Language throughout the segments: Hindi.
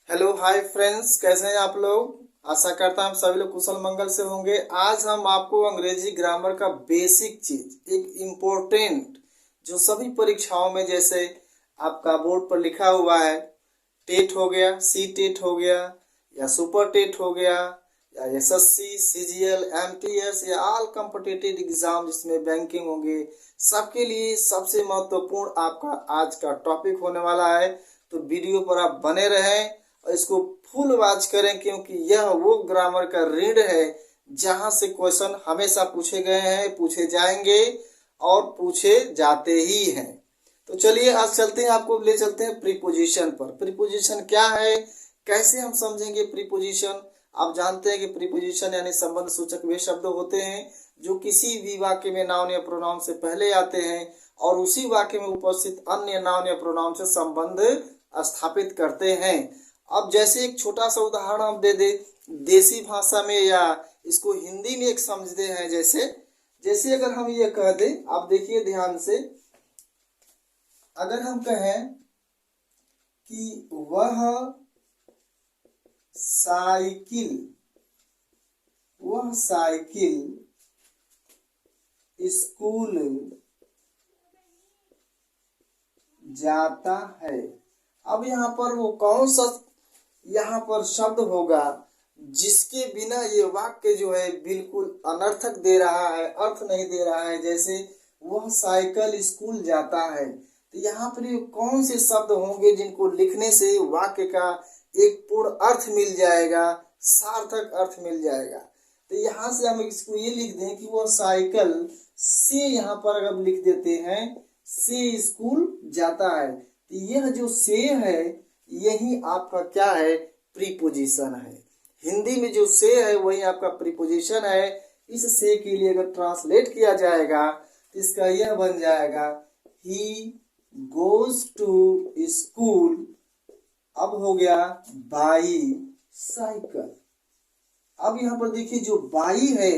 हेलो हाय फ्रेंड्स, कैसे हैं आप लोग। आशा करता हूं सभी लोग कुशल मंगल से होंगे। आज हम आपको अंग्रेजी ग्रामर का बेसिक चीज, एक इम्पोर्टेंट जो सभी परीक्षाओं में, जैसे आपका बोर्ड पर लिखा हुआ है, टेट हो गया, सी टेट हो गया, या सुपर टेट हो गया, या एसएससी, सीजीएल, एमटीएस, या ऑल कॉम्पिटिटिव एग्जाम जिसमें बैंकिंग होंगे, सबके लिए सबसे महत्वपूर्ण आपका आज का टॉपिक होने वाला है। तो वीडियो पर आप बने रहें और इसको फुल वॉच करें, क्योंकि यह वो ग्रामर का रीड है जहां से क्वेश्चन हमेशा पूछे गए हैं, पूछे जाएंगे और पूछे जाते ही हैं। तो चलिए आज चलते हैं, आपको ले चलते हैं प्रीपोजिशन पर। प्रीपोजिशन क्या है, कैसे हम समझेंगे प्रीपोजिशन। आप जानते हैं कि प्रीपोजिशन यानी संबंध सूचक वे शब्द होते हैं जो किसी भी वाक्य में नाउन या प्रोनाउन से पहले आते हैं और उसी वाक्य में उपस्थित अन्य नाउन या प्रोनाउन से संबंध स्थापित करते हैं। अब जैसे एक छोटा सा उदाहरण हम दे दे देसी भाषा में, या इसको हिंदी में एक समझते हैं। जैसे जैसे अगर हम ये कह दे, आप देखिए ध्यान से, अगर हम कहें कि वह साइकिल स्कूल जाता है। अब यहाँ पर वो कौन सा यहाँ पर शब्द होगा जिसके बिना ये वाक्य जो है बिल्कुल अनर्थक दे रहा है, अर्थ नहीं दे रहा है। जैसे वह साइकिल स्कूल जाता है, तो यहाँ पर ये कौन से शब्द होंगे जिनको लिखने से वाक्य का एक पूर्ण अर्थ मिल जाएगा, सार्थक अर्थ मिल जाएगा। तो यहाँ से हम इसको ये लिख दें कि वह साइकिल से, यहाँ पर अगर लिख देते हैं से स्कूल जाता है, तो यह जो से है यही आपका क्या है, प्रीपोजिशन है। हिंदी में जो से है वही आपका प्रीपोजिशन है। इस से के लिए अगर ट्रांसलेट किया जाएगा तो इसका यह बन जाएगा, ही गोज टू स्कूल। अब हो गया बाई साइकिल। अब यहाँ पर देखिए जो बाई है,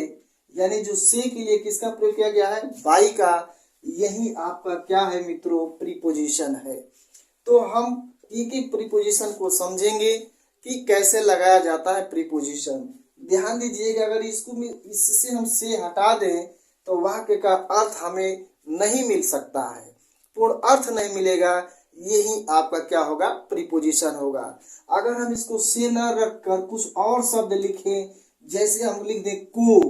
यानी जो से के लिए किसका प्रयोग किया गया है, बाई का, यही आपका क्या है मित्रों, प्रीपोजिशन है। तो हम एक एक प्रीपोजिशन को समझेंगे कि कैसे लगाया जाता है प्रीपोजिशन। ध्यान दीजिएगा, अगर इससे हम से हटा दें तो वाक्य का अर्थ हमें नहीं मिल सकता है, पूर्ण अर्थ नहीं मिलेगा। यही आपका क्या होगा, प्रीपोजिशन होगा। अगर हम इसको से न रख कर कुछ और शब्द लिखें, जैसे हम लिख दें को,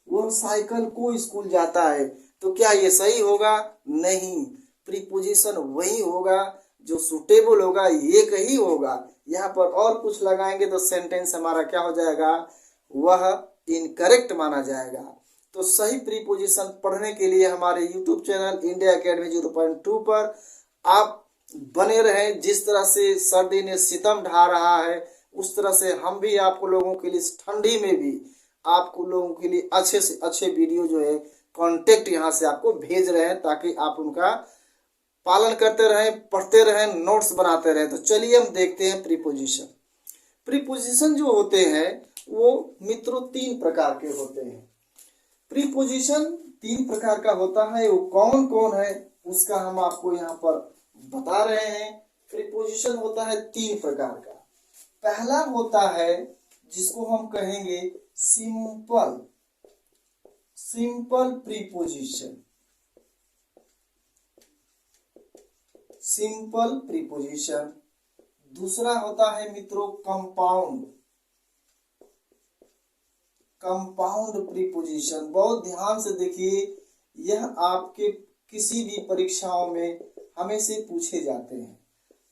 वो साइकिल को स्कूल जाता है, तो क्या ये सही होगा? नहीं। प्रीपोजिशन वही होगा जो सुटेबल होगा, एक ही होगा। यहाँ पर और कुछ लगाएंगे तो सेंटेंस हमारा क्या हो जाएगा, वह इनकरेक्ट माना जाएगा। तो सही प्रीपोजिशन पढ़ने के लिए हमारे YouTube चैनल इंडिया एकेडमी 0.2 पर आप बने रहें। जिस तरह से सर्दी ने सितम ढा रहा है, उस तरह से हम भी आपको लोगों के लिए ठंडी में भी आपको लोगों के लिए अच्छे से अच्छे वीडियो जो है कॉन्टेक्ट यहाँ से आपको भेज रहे हैं, ताकि आप उनका पालन करते रहें, पढ़ते रहें, नोट्स बनाते रहें। तो चलिए हम देखते हैं प्रीपोजिशन। प्रीपोजिशन जो होते हैं वो मित्रों तीन प्रकार के होते हैं। प्रीपोजिशन तीन प्रकार का होता है, वो कौन कौन है उसका हम आपको यहाँ पर बता रहे हैं। प्रीपोजिशन होता है तीन प्रकार का। पहला होता है जिसको हम कहेंगे सिंपल प्रीपोजिशन। Simple preposition. दूसरा होता है मित्रों कंपाउंड प्रीपोजिशन। बहुत ध्यान से देखिए, यह आपके किसी भी परीक्षाओं में हमेशा पूछे जाते हैं।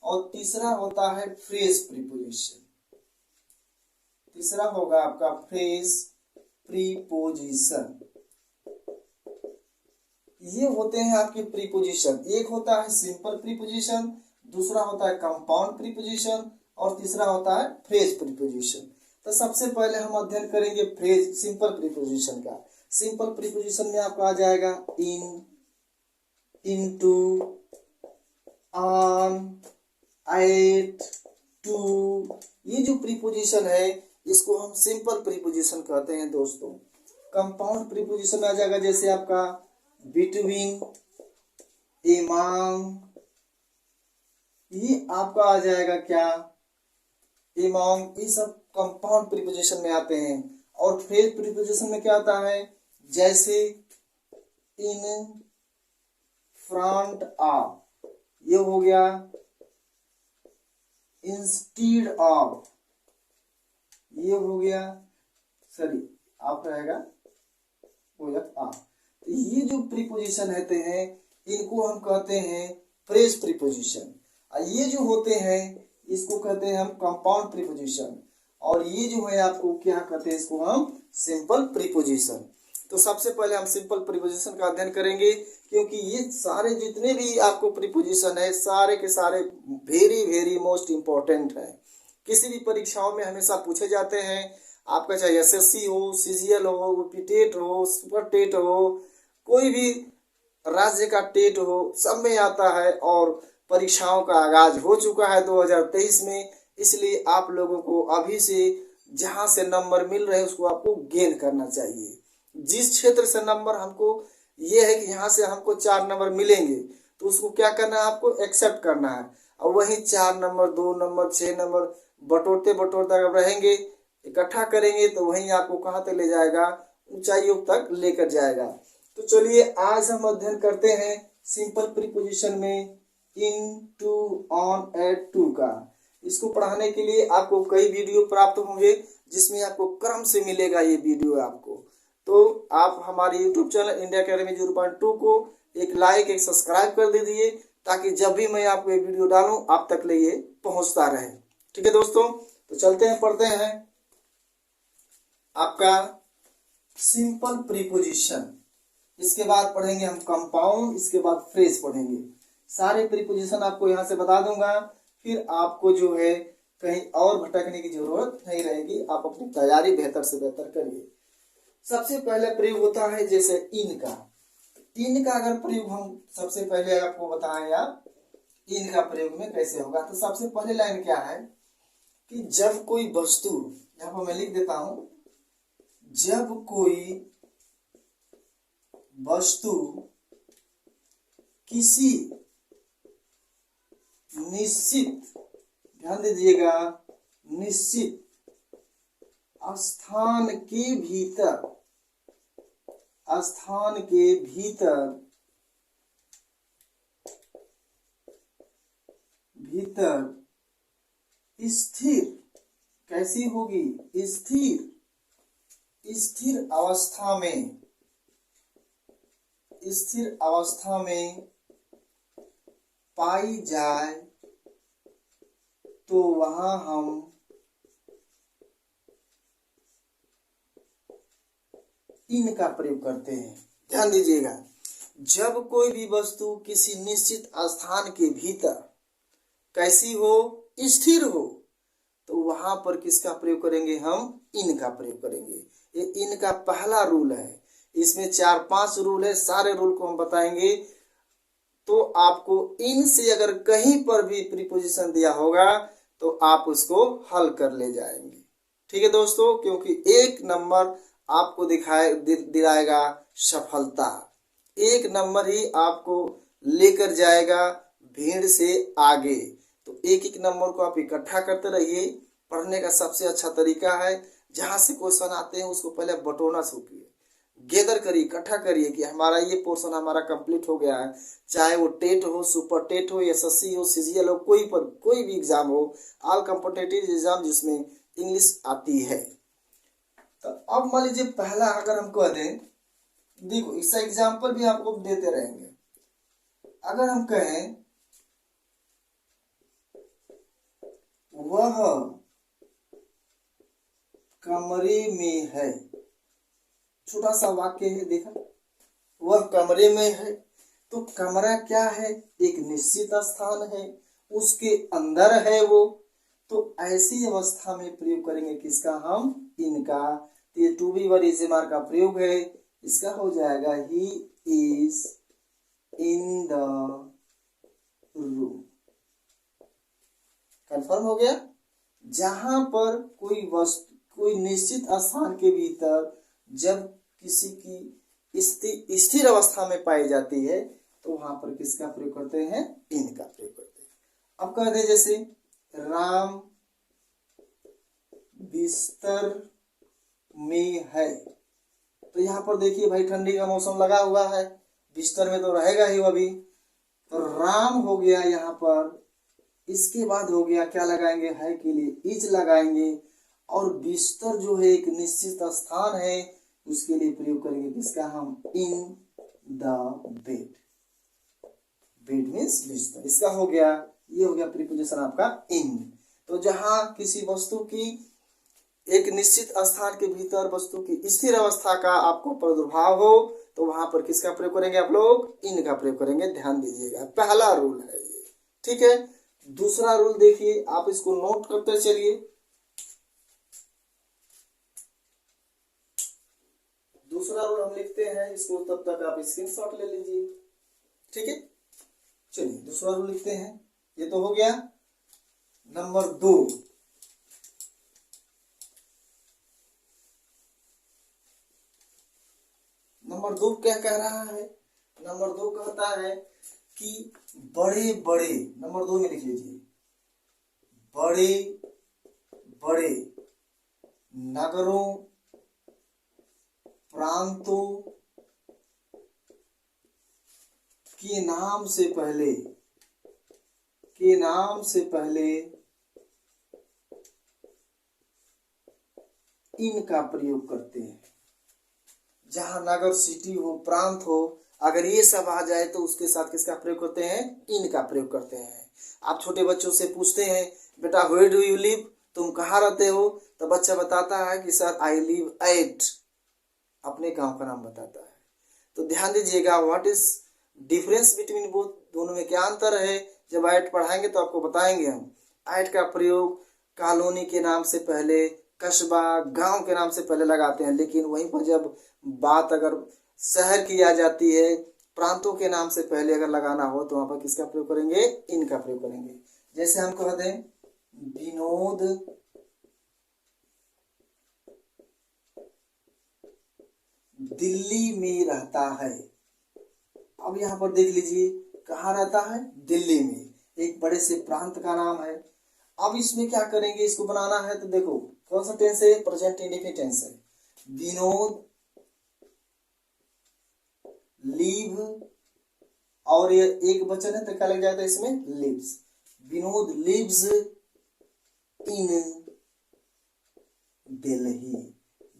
और तीसरा होता है फ्रेज प्रीपोजिशन। तीसरा होगा आपका फ्रेज प्रीपोजिशन। ये होते हैं आपके प्रीपोजिशन। एक होता है सिंपल प्रीपोजिशन, दूसरा होता है कंपाउंड प्रीपोजिशन, और तीसरा होता है फ्रेज प्रीपोजिशन। तो सबसे पहले हम अध्ययन करेंगे फ्रेज सिंपल प्रीपोजिशन का। सिंपल प्रीपोजिशन में आपका आ जाएगा इन, इनटू, ऑन, एट, टू। ये जो प्रीपोजिशन है इसको हम सिंपल प्रीपोजिशन कहते हैं दोस्तों। कंपाउंड प्रीपोजिशन में आ जाएगा जैसे आपका बिटवीन, एमंग, ये आपका आ जाएगा क्या, among, ये सब कंपाउंड प्रीपोजिशन में आते हैं। और फ्रेज प्रीपोजिशन में क्या आता है, जैसे इन फ्रंट ऑफ, ये हो गया इंस्टीड ऑफ, ये हो गया, सॉरी आप रहेगा तो ये जो प्रीपोजिशन रहते हैं इनको हम कहते हैं फ्रेज प्रीपोजिशन। और ये जो होते हैं इसको कहते हैं हम कंपाउंड प्रीपोजिशन। और ये जो है आपको क्या कहते हैं, इसको हम सिंपल प्रीपोजिशन। तो सबसे पहले हम सिंपल प्रीपोजिशन का अध्ययन करेंगे, क्योंकि ये सारे जितने भी आपको प्रीपोजिशन है सारे के सारे वेरी वेरी मोस्ट इम्पोर्टेंट है। किसी भी परीक्षाओं में हमेशा पूछे जाते हैं। आपका चाहे एसएससी हो, सीजीएल हो, टेट हो, सुपर टेट हो, कोई भी राज्य का टेट हो, सब में आता है। और परीक्षाओं का आगाज हो चुका है 2023 में, इसलिए आप लोगों को अभी से जहां से नंबर मिल रहे हैं उसको आपको गेन करना चाहिए। जिस क्षेत्र से नंबर हमको ये है कि यहाँ से हमको 4 नंबर मिलेंगे तो उसको क्या करना है, आपको एक्सेप्ट करना है। और वहीं 4 नंबर, 2 नंबर, 6 नंबर बटोरते बटोरते अगर रहेंगे, इकट्ठा करेंगे तो वहीं आपको कहाँ तक ले जाएगा, ऊंचाइयों तक लेकर जाएगा। तो चलिए आज हम अध्ययन करते हैं सिंपल प्रीपोजिशन में इन, टू, ऑन, एट, टू का। इसको पढ़ाने के लिए आपको कई वीडियो प्राप्त होंगे जिसमें आपको क्रम से मिलेगा ये वीडियो आपको। तो आप हमारे YouTube चैनल इंडिया अकेडमी 0.2 को एक लाइक, एक सब्सक्राइब कर दीजिए, ताकि जब भी मैं आपको ये वीडियो डालूं आप तक ले ये पहुंचता रहे। ठीक है दोस्तों, तो चलते हैं पढ़ते हैं आपका सिंपल प्रीपोजिशन। इसके बाद पढ़ेंगे हम कंपाउंड, इसके बाद फ्रेज पढ़ेंगे। सारे प्रीपोजिशन आपको यहाँ से बता दूंगा, फिर आपको जो है कहीं और भटकने की जरूरत नहीं रहेगी। आप अपनी तैयारी बेहतर से बेहतर करिए। सबसे पहले प्रयोग होता है जैसे इन का। इन का अगर प्रयोग हम सबसे पहले आपको बताएं आप इन का प्रयोग में कैसे होगा, तो सबसे पहले लाइन क्या है कि जब कोई वस्तु, यहाँ पर मैं लिख देता हूं, जब कोई वस्तु किसी निश्चित, ध्यान दीजिएगा, निश्चित स्थान के भीतर स्थिर, कैसी होगी, स्थिर अवस्था में पाई जाए तो वहां हम इन का प्रयोग करते हैं। ध्यान दीजिएगा, जब कोई भी वस्तु किसी निश्चित स्थान के भीतर कैसी हो, स्थिर हो, तो वहां पर किसका प्रयोग करेंगे, हम इन का प्रयोग करेंगे। ये इन का पहला रूल है। इसमें 4-5 रूल है, सारे रूल को हम बताएंगे। तो आपको इन से अगर कहीं पर भी प्रीपोजिशन दिया होगा तो आप उसको हल कर ले जाएंगे। ठीक है दोस्तों, क्योंकि 1 नंबर आपको दिलाएगा सफलता, 1 नंबर ही आपको लेकर जाएगा भीड़ से आगे। तो एक नंबर को आप इकट्ठा करते रहिए। पढ़ने का सबसे अच्छा तरीका है, जहां से क्वेश्चन आते हैं उसको पहले बटोरना सीखिए, गैदर करिए, इकट्ठा करिए कि हमारा ये पोर्शन हमारा कंप्लीट हो गया है। चाहे वो टेट हो, सुपर टेट हो, एसएससी हो, सीजीएल हो, कोई भी एग्जाम हो, ऑल कॉम्पिटिटिव एग्जाम जिसमें इंग्लिश आती है। तो अब मान लीजिए पहला अगर हम कह दें, देखो इसका एग्जाम्पल भी आपको देते रहेंगे। अगर हम कहें वह कमरे में है, छोटा सा वाक्य है, देखा, वह कमरे में है। तो कमरा क्या है, एक निश्चित स्थान है, उसके अंदर है वो। तो ऐसी अवस्था में प्रयोग करेंगे किसका, हम इनका। ये टू बी वर इजमार का प्रयोग है। इसका हो जाएगा he is in the room. Confirm हो गया। जहां पर कोई वस्तु कोई निश्चित स्थान के भीतर जब किसी की स्थिर अवस्था में पाई जाती है तो वहां पर किसका प्रयोग करते हैं, इन का प्रयोग करते हैं। अब कहते हैं जैसे राम बिस्तर में है। तो यहाँ पर देखिए भाई ठंडी का मौसम लगा हुआ है, बिस्तर में तो रहेगा ही वो अभी। तो राम हो गया यहाँ पर, इसके बाद हो गया क्या लगाएंगे, है के लिए इज लगाएंगे, और बिस्तर जो है एक निश्चित स्थान है, उसके लिए प्रयोग करेंगे किसका हम, in the bed. Bed means बिस्तर, इसका हो गया, ये हो गया प्रीपोजिशन आपका इन। तो जहां किसी वस्तु की एक निश्चित स्थान के भीतर वस्तु की स्थिर अवस्था का आपको प्रादुर्भाव हो, तो वहां पर किसका प्रयोग करेंगे आप लोग, इन का प्रयोग करेंगे। ध्यान दीजिएगा, पहला रूल है ये, ठीक है। दूसरा रूल देखिए, आप इसको नोट करते चलिए। दूसरा रूल हम लिखते हैं इसको, तब तक आप स्क्रीनशॉट ले लीजिए, ठीक है। चलिए दूसरा रूल लिखते हैं, ये तो हो गया। नंबर 2, नंबर 2 क्या कह रहा है, नंबर 2 कहता है कि बड़े बड़े, नंबर 2 में लिख लीजिए, बड़े बड़े नगरों, प्रांतों के नाम से पहले, के नाम से पहले इन का प्रयोग करते हैं। जहां नगर, सिटी हो, प्रांत हो, अगर ये सब आ जाए तो उसके साथ किसका प्रयोग करते हैं, इन का प्रयोग करते हैं। आप छोटे बच्चों से पूछते हैं बेटा वेयर डू यू लिव, तुम कहाँ रहते हो, तो बच्चा बताता है कि सर आई लिव एट, अपने गांव का नाम बताता है। तो ध्यान दीजिएगा, what is difference between both, दोनों में क्या अंतर है। जब एट पढ़ाएंगे तो आपको बताएंगे हम। एट का प्रयोग कॉलोनी के नाम से पहले, कस्बा, गांव के नाम से पहले लगाते हैं, लेकिन वहीं पर जब बात अगर शहर की आ जाती है, प्रांतों के नाम से पहले अगर लगाना हो, तो वहां पर किसका प्रयोग करेंगे, इनका प्रयोग करेंगे। जैसे हम कह दें विनोद दिल्ली में रहता है। अब यहाँ पर देख लीजिए कहाँ रहता है, दिल्ली में, एक बड़े से प्रांत का नाम है। अब इसमें क्या करेंगे, इसको बनाना है तो देखो कौन सा टेंस है, प्रेजेंट इंडेफिनिट टेंस है। विनोद लीव, और ये एक वचन है तो क्या लग जाता है इसमें, lives. Vinod lives in Delhi,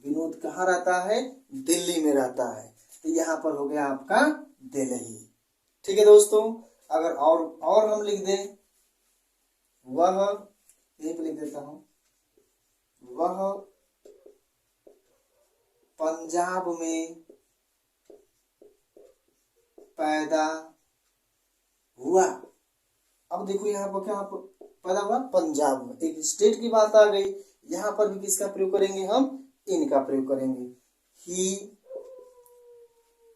Vinod कहाँ रहता है, दिल्ली में रहता है। तो यहाँ पर हो गया आपका दिल्ली, ठीक है दोस्तों। अगर और हम लिख दें, वह, यहीं पे लिख देता हूं, वह पंजाब में पैदा हुआ। अब देखो यहाँ पर क्या पैदा हुआ, पंजाब में, एक स्टेट की बात आ गई। यहाँ पर भी किसका प्रयोग करेंगे हम, इनका प्रयोग करेंगे। ही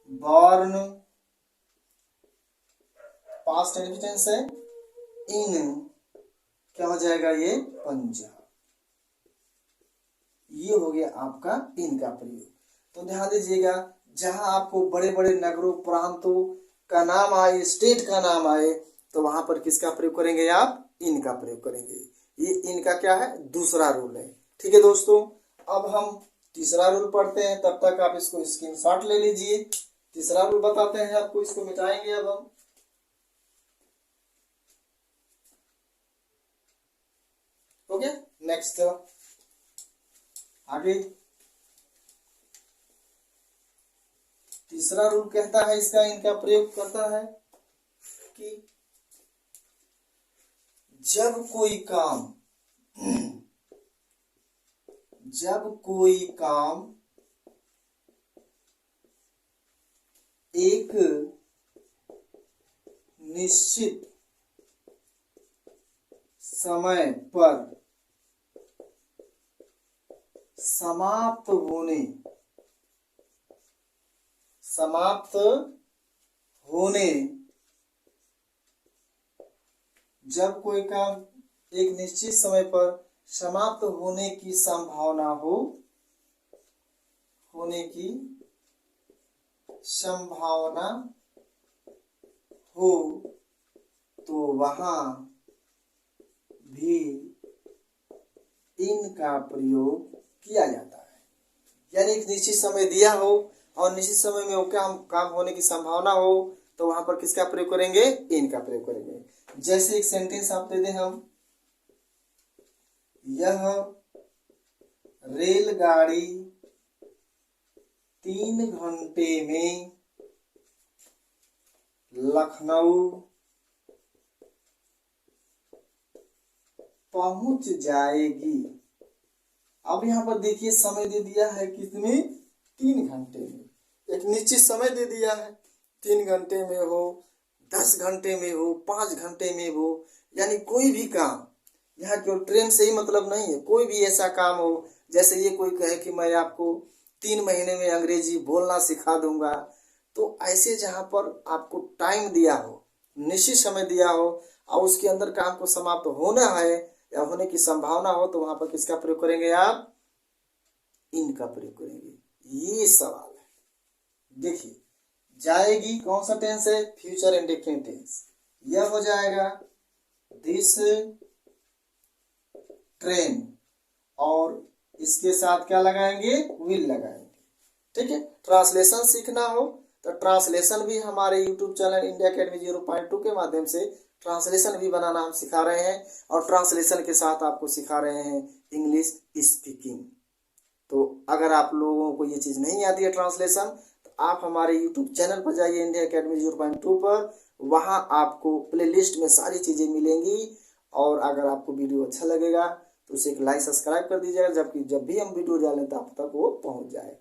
बॉर्न, पास्ट टेंस है, इन क्या हो जाएगा ये, पंजाब। ये हो गया आपका इनका प्रयोग। तो ध्यान दीजिएगा, जहां आपको बड़े बड़े नगरों, प्रांतों का नाम आए, स्टेट का नाम आए, तो वहां पर किसका प्रयोग करेंगे आप, इनका प्रयोग करेंगे। ये इनका क्या है, दूसरा रूल है, ठीक है दोस्तों। अब हम तीसरा रूल पढ़ते हैं, तब तक आप इसको स्क्रीनशॉट ले लीजिए। तीसरा रूल बताते हैं आपको, इसको मिटाएंगे अब हम। ओके, नेक्स्ट आगे। तीसरा रूल कहता है, इसका इनका प्रयोग करता है कि जब कोई काम एक निश्चित समय पर समाप्त होने, जब कोई काम एक निश्चित समय पर समाप्त होने की संभावना हो, तो वहां भी इन का प्रयोग किया जाता है। यानी एक निश्चित समय दिया हो और निश्चित समय में वो काम होने की संभावना हो तो वहां पर किसका प्रयोग करेंगे, इन का प्रयोग करेंगे। जैसे एक सेंटेंस आप दे दें हम, यह रेलगाड़ी 3 घंटे में लखनऊ पहुंच जाएगी। अब यहाँ पर देखिए समय दे दिया है कितने, 3 घंटे में। एक निश्चित समय दे दिया है, 3 घंटे में हो, 10 घंटे में हो, 5 घंटे में हो, यानी कोई भी काम, यहाँ केवल ट्रेन से ही मतलब नहीं है, कोई भी ऐसा काम हो, जैसे ये कोई कहे कि मैं आपको 3 महीने में अंग्रेजी बोलना सिखा दूंगा, तो ऐसे जहाँ पर आपको टाइम दिया हो, निश्चित समय दिया हो और उसके अंदर काम को समाप्त होना है या होने की संभावना हो, तो वहां पर किसका प्रयोग करेंगे आप, इन का प्रयोग करेंगे। ये सवाल है। देखिए जाएगी कौन सा टेंस है, फ्यूचर इंडेफिनिट टेंस। यह हो जाएगा दिस ट्रेन और इसके साथ क्या लगाएंगे, विल लगाएंगे। ठीक है, ट्रांसलेशन सीखना हो तो ट्रांसलेशन भी हमारे यूट्यूब चैनल इंडिया अकेडमी 0.2 के माध्यम से ट्रांसलेशन भी बनाना हम सिखा रहे हैं और ट्रांसलेशन के साथ आपको सिखा रहे हैं इंग्लिश स्पीकिंग। तो अगर आप लोगों को ये चीज़ नहीं आती है ट्रांसलेशन, तो आप हमारे यूट्यूब चैनल पर जाइए इंडिया अकेडमी 0.2 पर, वहाँ आपको प्ले लिस्ट में सारी चीज़ें मिलेंगी। और अगर आपको वीडियो अच्छा लगेगा तो उसे एक लाइक सब्सक्राइब कर दीजिएगा, जबकि जब भी हम वीडियो डालें तो आप तक वो पहुँच जाए।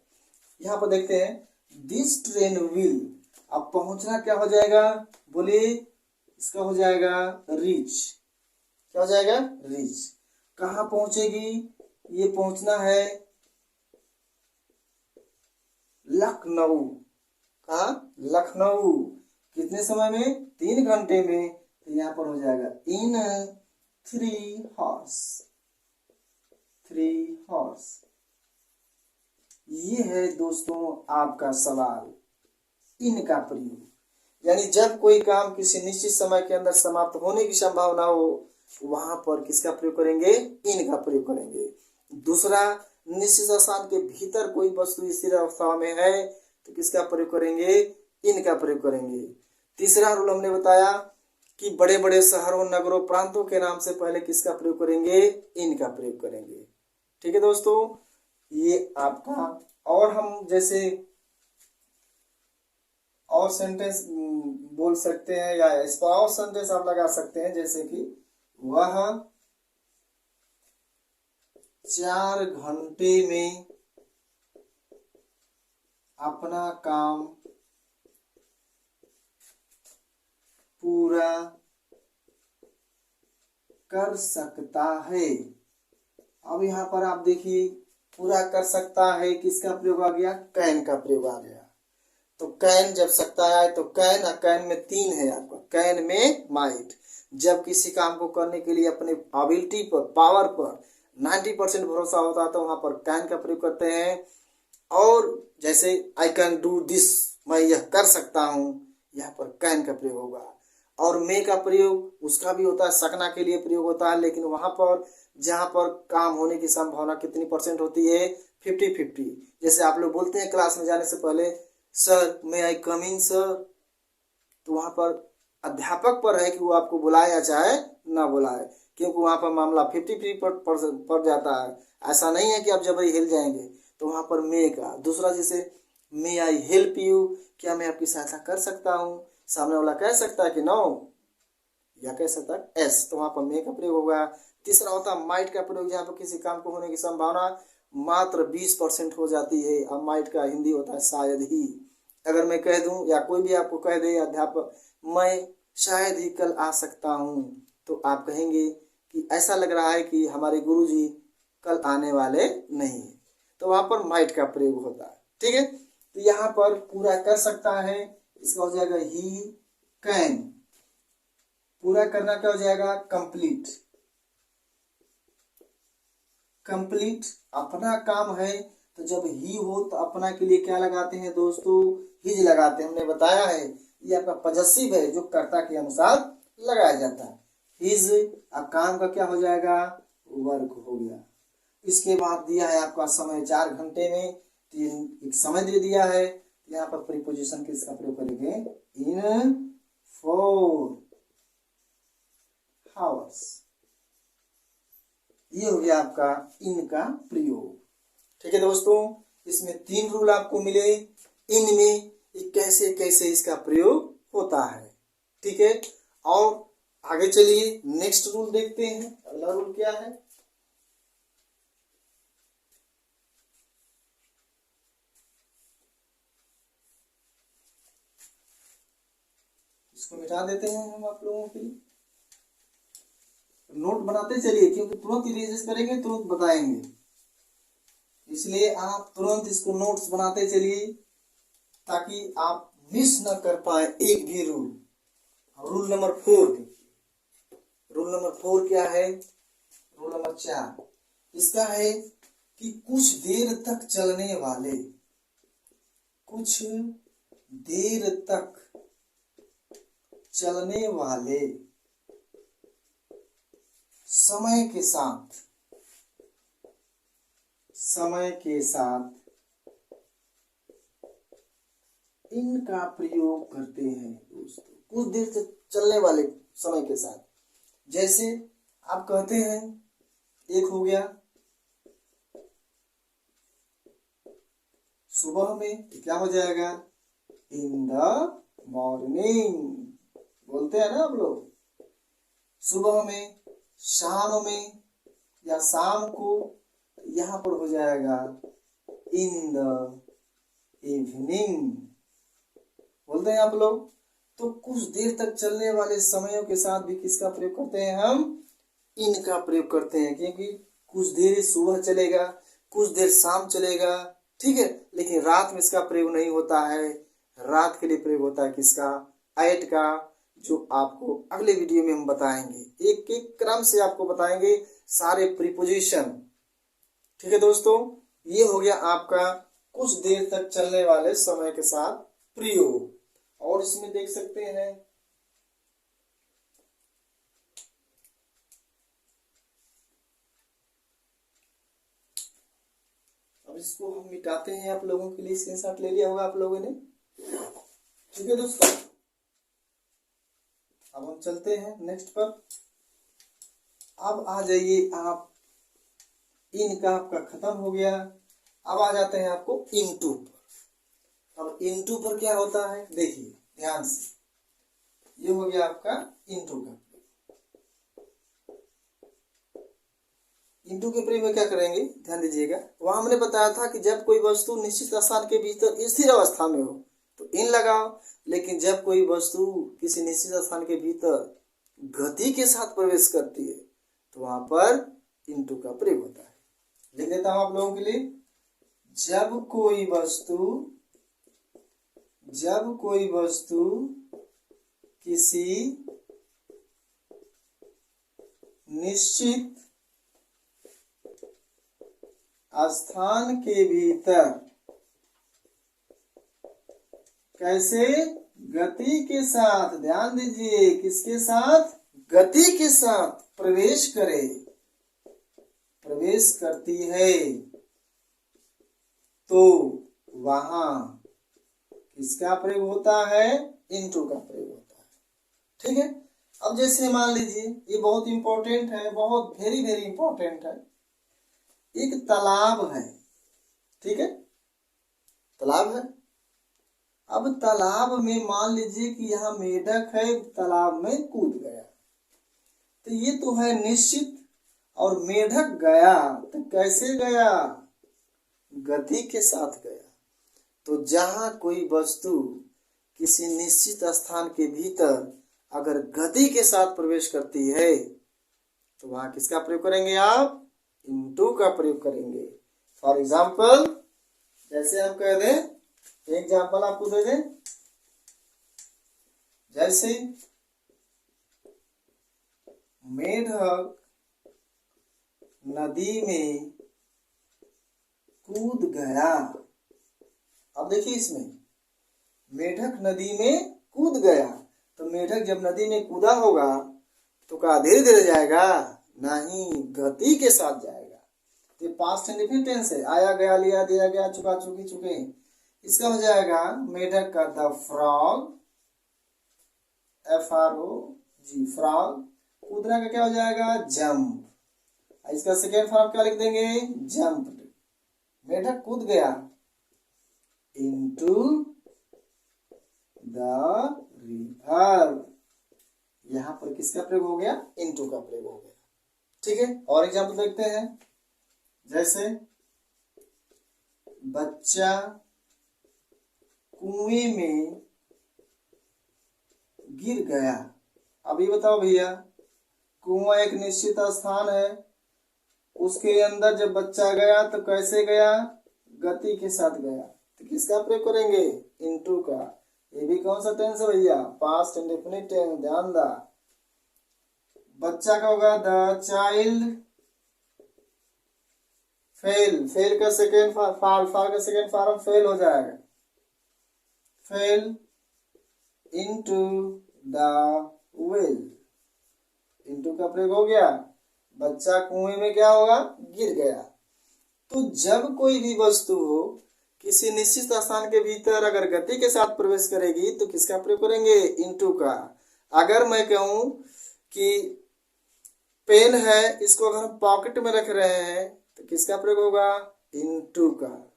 यहाँ पर देखते हैं दिस ट्रेन विल, अब पहुंचना क्या हो जाएगा, बोलिए, इसका हो जाएगा रीच। क्या हो जाएगा, रीच। कहाँ पहुंचेगी, ये पहुंचना है लखनऊ। कहाँ, लखनऊ। कितने समय में, 3 घंटे में। तो यहाँ पर हो जाएगा इन 3 हॉर्स। 3 हॉर्स। ये है दोस्तों आपका सवाल, इन का प्रयोग। यानी जब कोई काम किसी निश्चित समय के अंदर समाप्त होने की संभावना हो, वहां पर किसका प्रयोग करेंगे, इन का प्रयोग करेंगे। दूसरा, निश्चित स्थान के भीतर कोई वस्तु स्थिर अवस्था में है तो किसका प्रयोग करेंगे, इन का प्रयोग करेंगे। तीसरा रूल हमने बताया कि बड़े बड़े शहरों, नगरों, प्रांतों के नाम से पहले किसका प्रयोग करेंगे, इन का प्रयोग करेंगे। ठीक है दोस्तों, ये आपका। और हम जैसे और सेंटेंस बोल सकते हैं या इस पर और सेंटेंस आप लगा सकते हैं, जैसे कि वह 4 घंटे में अपना काम पूरा कर सकता है। अब यहाँ पर आप देखिए, पूरा कर सकता है किसका प्रयोग आ गया, कैन का प्रयोग आ गया। तो कैन जब सकता है तो कैन, और कैन में 3 है आपका, कैन में माइट। जब किसी काम को करने के लिए अपने एबिलिटी पर, पावर पर 90% भरोसा होता है तो वहां पर कैन का प्रयोग करते हैं। और जैसे आई कैन डू दिस, मैं यह कर सकता हूँ, यहाँ पर कैन का प्रयोग होगा। और मे का प्रयोग उसका भी होता है, सकना के लिए प्रयोग होता है, लेकिन वहां पर जहां पर काम होने की संभावना कितनी % होती है, 50-50। जैसे आप लोग बोलते हैं क्लास में जाने से पहले, सर मे आई कम इन सर, तो वहां पर अध्यापक पर है कि वो आपको बुलाए या चाहे ना बुलाए, क्योंकि वहां पर मामला 50-50 पड़ जाता है। ऐसा नहीं है कि आप जबरी हिल जाएंगे, तो वहां पर मे का। दूसरा जैसे मे आई हेल्प यू, क्या मैं आपकी सहायता कर सकता हूँ, सामने वाला कह सकता है कि नो, या कह सकता है एस, तो वहां पर मे का प्रयोग होगा। तीसरा होता है माइट का प्रयोग, जहाँ पर किसी काम को होने की संभावना मात्र 20% हो जाती है, और माइट का हिंदी होता है शायद ही। अगर मैं कह दूं या कोई भी आपको कह दे अध्यापक, मैं शायद ही कल आ सकता हूं, तो आप कहेंगे कि ऐसा लग रहा है कि हमारे गुरुजी कल आने वाले नहीं, तो वहां पर माइट का प्रयोग होता है। ठीक है, तो यहाँ पर पूरा कर सकता है, इसका हो जाएगा ही कैन। पूरा करना क्या हो जाएगा, कंप्लीट। कंप्लीट अपना काम है, तो जब ही हो तो अपना के लिए क्या लगाते हैं दोस्तों, हिज लगाते हैं। हमने बताया है ये आपका पॉजेसिव है जो कर्ता के अनुसार लगाया जाता है। हिज, अब काम का क्या हो जाएगा, वर्क हो गया। इसके बाद दिया है आपका समय 4 घंटे में, एक समय दे दिया है। यहाँ पर प्रीपोजिशन किसका प्रयोग करेंगे? इन 4 हावर्स। ये हो गया आपका इन का प्रयोग। ठीक है दोस्तों, इसमें 3 रूल आपको मिले। इनमें कैसे कैसे इसका प्रयोग होता है। ठीक है, और आगे चलिए नेक्स्ट रूल देखते हैं। अगला रूल क्या है? इसको मिटा देते हैं हम आप लोगों के लिए। नोट बनाते चलिए, क्योंकि तुरंत इरेज करेंगे तुरंत बताएंगे, इसलिए आप तुरंत इसको नोट्स बनाते चलिए ताकि आप मिस न कर पाए एक भी रूल। रूल नंबर 4 देखिए। रूल नंबर 4 क्या है? रूल नंबर 4 इसका है कि कुछ देर तक चलने वाले, कुछ देर तक चलने वाले समय के साथ, समय के साथ इनका प्रयोग करते हैं दोस्तों। कुछ देर से चलने वाले समय के साथ, जैसे आप कहते हैं, एक हो गया सुबह में, क्या हो जाएगा? इन द मॉर्निंग बोलते हैं ना आप लोग। सुबह में, शाम में या शाम को, यहाँ पर हो जाएगा इन द इवनिंग बोलते हैं आप लोग। तो कुछ देर तक चलने वाले समयों के साथ भी किसका प्रयोग करते हैं? हम इनका प्रयोग करते हैं, क्योंकि कुछ देर सुबह चलेगा, कुछ देर शाम चलेगा। ठीक है, लेकिन रात में इसका प्रयोग नहीं होता है। रात के लिए प्रयोग होता है किसका? एट का, जो आपको अगले वीडियो में हम बताएंगे। एक एक क्रम से आपको बताएंगे सारे प्रीपोजिशन। ठीक है दोस्तों, ये हो गया आपका कुछ देर तक चलने वाले समय के साथ प्रयोग। और इसमें देख सकते हैं अब इसको हम मिटाते हैं। आप लोगों के लिए स्क्रीनशॉट ले लिया होगा आप लोगों ने। ठीक है दोस्तों, अब हम चलते हैं नेक्स्ट पर। अब आ जाइए आप, इनका आपका खत्म हो गया। अब आ जाते हैं आपको इनटू पर। अब इनटू पर क्या होता है देखिए ध्यान से। ये हो गया आपका इनटू का। इनटू के प्रयोग में क्या करेंगे ध्यान दीजिएगा। वहां हमने बताया था कि जब कोई वस्तु निश्चित स्थान के भीतर स्थिर अवस्था में हो तो इन लगाओ, लेकिन जब कोई वस्तु किसी निश्चित स्थान के भीतर गति के साथ प्रवेश करती है तो वहां पर इनटू का प्रयोग होता है। लिख देता हूं आप लोगों के लिए। जब कोई वस्तु किसी निश्चित स्थान के भीतर कैसे गति के साथ, ध्यान दीजिए किसके साथ? गति के साथ प्रवेश करती है तो वहां किसका प्रयोग होता है? इनटू का प्रयोग होता है। ठीक है, अब जैसे मान लीजिए, ये बहुत इंपॉर्टेंट है, बहुत वेरी वेरी इंपॉर्टेंट है। एक तालाब है, ठीक है, तालाब है। अब तालाब में मान लीजिए कि यहाँ मेढक है, तालाब में कूद गया, तो ये तो है निश्चित। और मेढक गया तो कैसे गया? गति के साथ गया। तो जहां कोई वस्तु किसी निश्चित स्थान के भीतर अगर गति के साथ प्रवेश करती है तो वहां किसका प्रयोग करेंगे आप? इनटू का प्रयोग करेंगे। फॉर एग्जाम्पल, जैसे हम कह दें, एग्जाम्पल आपको दे दें, जैसे मेढक नदी में कूद गया। अब देखिए इसमें मेढक नदी में कूद गया, तो मेढक जब नदी में कूदा होगा तो क्या धीरे धीरे जाएगा? नहीं, गति के साथ जाएगा। तो पास्ट इंडेफिनिट टेंस है, आया गया, लिया, दिया गया, चुका, चुकी, चुके। इसका हो जाएगा मेढक का द फ्रॉग, FROG, फ्रॉग। कूदना का क्या हो जाएगा? जंप। इसका सेकेंड फॉर्म क्या लिख देंगे? जंप। मेढक कूद गया इनटू द रिवर। यहां पर किसका प्रयोग हो गया? इनटू का प्रयोग हो गया। ठीक है, और एग्जाम्पल देखते हैं। जैसे बच्चा कुएं में गिर गया। अब ये बताओ भैया, कुआं एक निश्चित स्थान है, उसके अंदर जब बच्चा गया तो कैसे गया? गति के साथ गया। तो किसका प्रयोग करेंगे? इनटू का। ये भी कौन सा टेंस है भैया? Past indefinite tense. ध्यान दा, बच्चा का होगा द चाइल्ड फेल। फेल का सेकेंड फाल का सेकेंड फॉर्म फेल हो जाएगा, fell into the well. Into का प्रयोग हो गया, बच्चा कुएं में क्या होगा? गिर गया। तो जब कोई भी वस्तु हो किसी निश्चित स्थान के भीतर अगर गति के साथ प्रवेश करेगी तो किसका प्रयोग करेंगे? इनटू का। अगर मैं कहूं कि पेन है, इसको अगर हम पॉकेट में रख रहे हैं तो किसका प्रयोग होगा? इनटू का।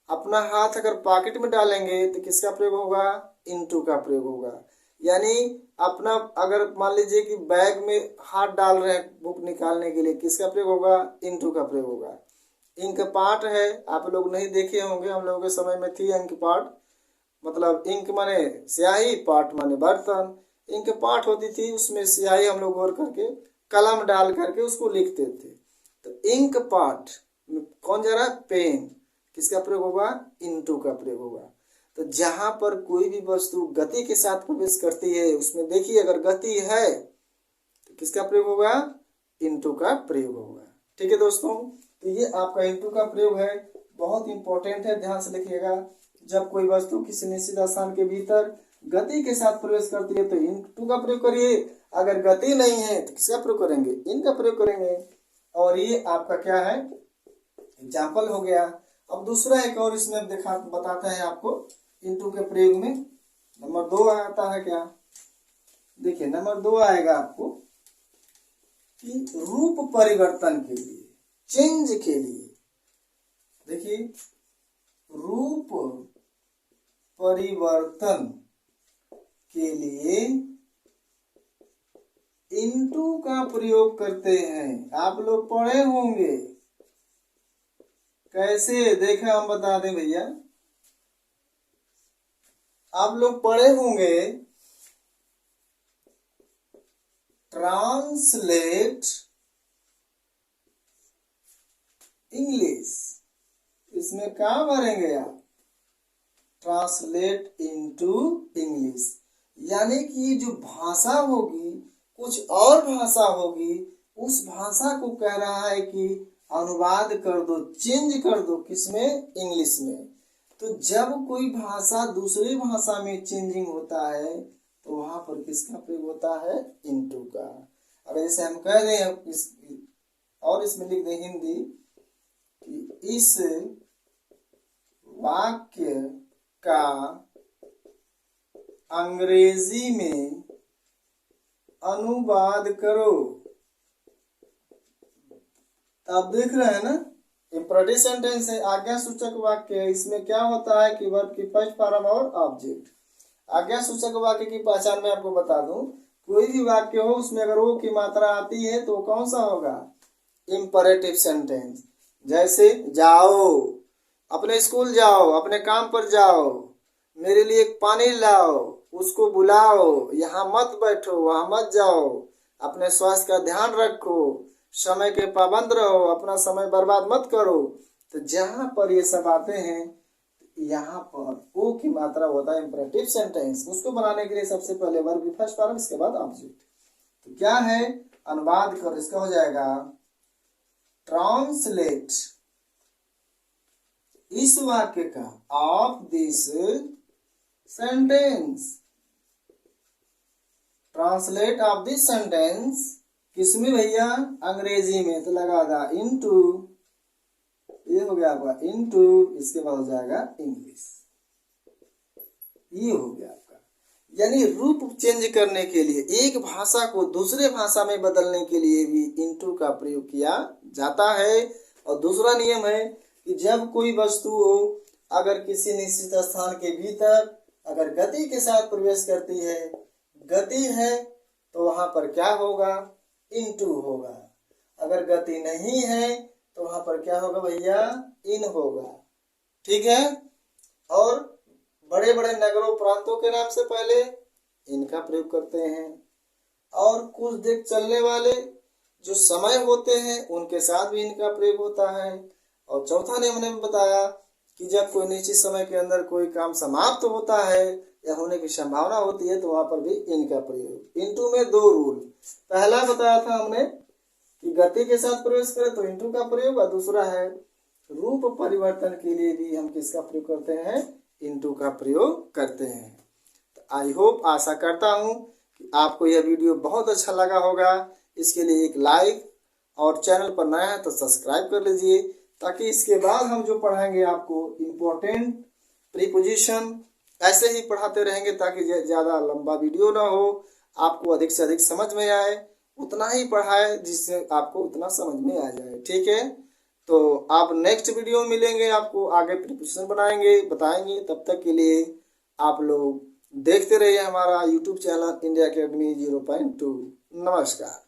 अपना हाथ अगर पॉकेट में डालेंगे तो किसका प्रयोग होगा? इनटू का प्रयोग होगा। यानी अपना अगर मान लीजिए कि बैग में हाथ डाल रहे हैं बुक निकालने के लिए, किसका प्रयोग होगा? इनटू का प्रयोग होगा। इंक पार्ट है, आप लोग नहीं देखे होंगे, हम लोगों के समय में थी इंक पार्ट। मतलब इंक माने स्याही, पार्ट माने बर्तन। इंक पार्ट होती थी, उसमें स्याही हम लोग और करके कलम डाल करके उसको लिखते थे। तो इंक पार्ट कौन जा रहा है? पेन। किसका प्रयोग होगा? इनटू का प्रयोग होगा। तो जहां पर कोई भी वस्तु गति के साथ प्रवेश करती है उसमें देखिए अगर गति है तो किसका प्रयोग होगा? इनटू का प्रयोग होगा। ठीक है दोस्तों, तो ये आपका इनटू का प्रयोग है, बहुत इंपॉर्टेंट है, ध्यान से लिखिएगा। जब कोई वस्तु किसी निश्चित स्थान के भीतर गति के साथ प्रवेश करती है तो इनटू का प्रयोग करिए, अगर गति नहीं है तो किसका प्रयोग करेंगे? इन का प्रयोग करेंगे। और ये आपका क्या है? एग्जाम्पल हो गया। अब दूसरा एक और इसमें देखा बताते हैं आपको इनटू के प्रयोग में। नंबर 2 आता है क्या? देखिए नंबर 2 आएगा आपको कि रूप परिवर्तन के लिए, चेंज के लिए। देखिए रूप परिवर्तन के लिए इनटू का प्रयोग करते हैं। आप लोग पढ़े होंगे, कैसे देखा हम बता दें भैया। आप लोग पढ़े होंगे ट्रांसलेट इंग्लिश। इसमें क्या भरेंगे आप? Translate into English. यानी कि जो भाषा होगी कुछ और भाषा होगी, उस भाषा को कह रहा है कि अनुवाद कर दो, चेंज कर दो, किसमें? इंग्लिश में। तो जब कोई भाषा दूसरी भाषा में चेंजिंग होता है तो वहां पर किसका प्रयोग होता है? इनटू का। अगर जैसे हम कह रहे हैं और इसमें लिख दें हिंदी कि इस वाक्य का अंग्रेजी में अनुवाद करो। तो आप देख रहे हैं ना, इम्परेटिव सेंटेंस है, आज्ञा सूचक वाक्य है। इसमें क्या होता है कि वर्ब की फर्स्ट फॉर्म और ऑब्जेक्ट। आज्ञा सूचक वाक्य की पहचान में आपको बता दूं, कोई भी वाक्य हो उसमें अगर ओ की मात्रा आती है तो कौन सा होगा? Imperative sentence. जैसे जाओ, अपने स्कूल जाओ, अपने काम पर जाओ, मेरे लिए एक पानी लाओ, उसको बुलाओ, यहाँ मत बैठो, वहां मत जाओ, अपने स्वास्थ्य का ध्यान रखो, समय के पाबंद रहो, अपना समय बर्बाद मत करो। तो जहां पर ये सब आते हैं यहाँ पर ओ की मात्रा होता है इम्परेटिव सेंटेंस। उसको बनाने के लिए सबसे पहले वर्ब की फर्स्ट फॉर्म, इसके बाद ऑब्जेक्ट। तो क्या है? अनुवाद कर। इसका हो जाएगा ट्रांसलेट इस वाक्य का, of this sentence. Translate of this sentence किसमें भैया? अंग्रेजी में। तो लगा दा इनटू ये हो गया आपका इनटू, इसके बाद हो जाएगा इंग्लिश। ये हो गया आपका, यानी रूप चेंज करने के लिए, एक भाषा को दूसरे भाषा में बदलने के लिए भी इनटू का प्रयोग किया जाता है। और दूसरा नियम है कि जब कोई वस्तु हो, अगर किसी निश्चित स्थान के भीतर अगर गति के साथ प्रवेश करती है, गति है, तो वहां पर क्या होगा, इनटू होगा। अगर गति नहीं है तो वहां पर क्या होगा भैया, इन होगा। ठीक है। और बड़े बड़े नगरों प्रांतों के नाम से पहले इनका प्रयोग करते हैं, और कुछ देर चलने वाले जो समय होते हैं उनके साथ भी इनका प्रयोग होता है। और चौथा नियम हमने बताया कि जब कोई निश्चित समय के अंदर कोई काम समाप्त होता है या होने की संभावना होती है तो वहां पर भी इनका प्रयोग। इनटू में दो रूल, पहला बताया था हमने कि गति के साथ प्रवेश करें तो इनटू का प्रयोग, और दूसरा है रूप परिवर्तन के लिए भी हम किसका प्रयोग करते हैं, इनटू का प्रयोग करते हैं। तो आई होप, आशा करता हूं कि आपको यह वीडियो बहुत अच्छा लगा होगा। इसके लिए एक लाइक, और चैनल पर नया है तो सब्सक्राइब कर लीजिए, ताकि इसके बाद हम जो पढ़ाएंगे आपको इम्पोर्टेंट प्रीपोजिशन ऐसे ही पढ़ाते रहेंगे, ताकि ज़्यादा लंबा वीडियो ना हो, आपको अधिक से अधिक समझ में आए, उतना ही पढ़ाए जिससे आपको उतना समझ में आ जाए। ठीक है। तो आप नेक्स्ट वीडियो में मिलेंगे, आपको आगे प्रिपरेशन बनाएंगे, बताएंगे। तब तक के लिए आप लोग देखते रहिए हमारा यूट्यूब चैनल इंडिया अकेडमी 0.2। नमस्कार।